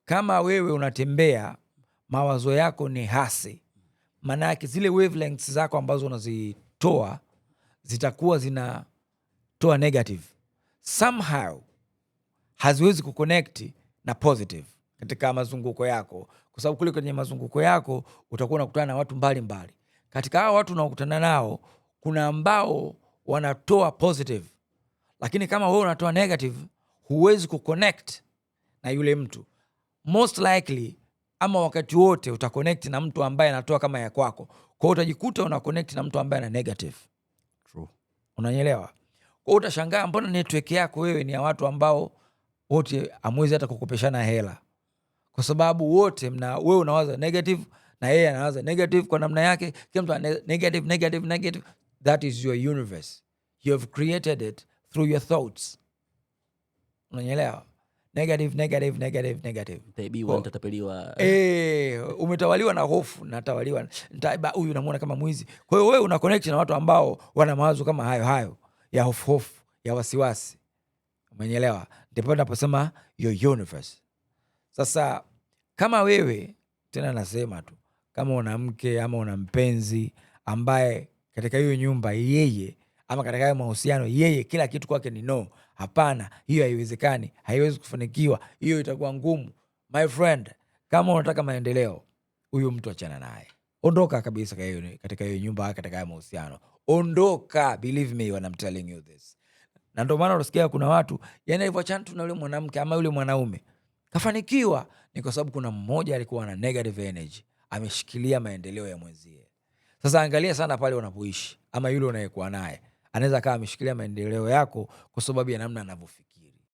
kama wewe unatembea mawazo yako ni hasi, maana yake zile wavelengths zako ambazo unazitoa zitakuwa zinatoa negative, somehow haziwezi kuconnect na positive katika mazunguko yako, kwa sababu kule kwenye mazunguko yako utakuwa unakutana na watu mbalimbali. Katika hao watu unaokutana nao kuna ambao wanatoa positive, lakini kama wewe unatoa negative huwezi kuconnect na yule mtu. Most likely ama wakati wote utaconnect na mtu ambaye anatoa kama ya kwako, kwa hiyo utajikuta una connect na mtu ambaye ana negative. True. Unanielewa? Kwa hiyo utashangaa mbona network yako wewe ni ya watu ambao wote amwezi hata kukopeshana hela, kwa sababu wote wewe unawaza negative na yeye anawaza negative kwa namna yake, kila mtu negative negative negative. That is your universe, you have created it through your thoughts. Unanielewa? Negative negative negative negative, nitaibiwa, nitatapeliwa. Umetawaliwa na hofu, natawaliwa, huyu namuona kama mwizi. Kwa hiyo wewe una connect na watu ambao wana mawazo kama hayo ya hofu ya wasiwasi. Umeelewa? Ndipo naposema your universe. Sasa kama wewe tena, nasema tu kama una mke ama una mpenzi ambaye katika hiyo nyumba yeye ama katika hayo mahusiano yeye kila kitu kwake ni no, hapana, hiyo haiwezekani, haiwezi kufanikiwa, hiyo itakuwa ngumu, my friend, kama unataka maendeleo, huyu mtu achana naye, ondoka kabisa katika hiyo nyumba, katika hayo mahusiano, ondoka. Believe me when I'm telling you this. Na ndio maana unasikia kuna watu yani alivyoachana tu na yule mwanamke ama yule mwanaume kafanikiwa, ni kwa sababu kuna mmoja alikuwa na negative energy, ameshikilia maendeleo ya mwenzie. Sasa angalia sana pale unapoishi, ama yule unayekuwa naye anaweza kaa ameshikilia maendeleo yako kwa sababu ya namna anavyofikiria.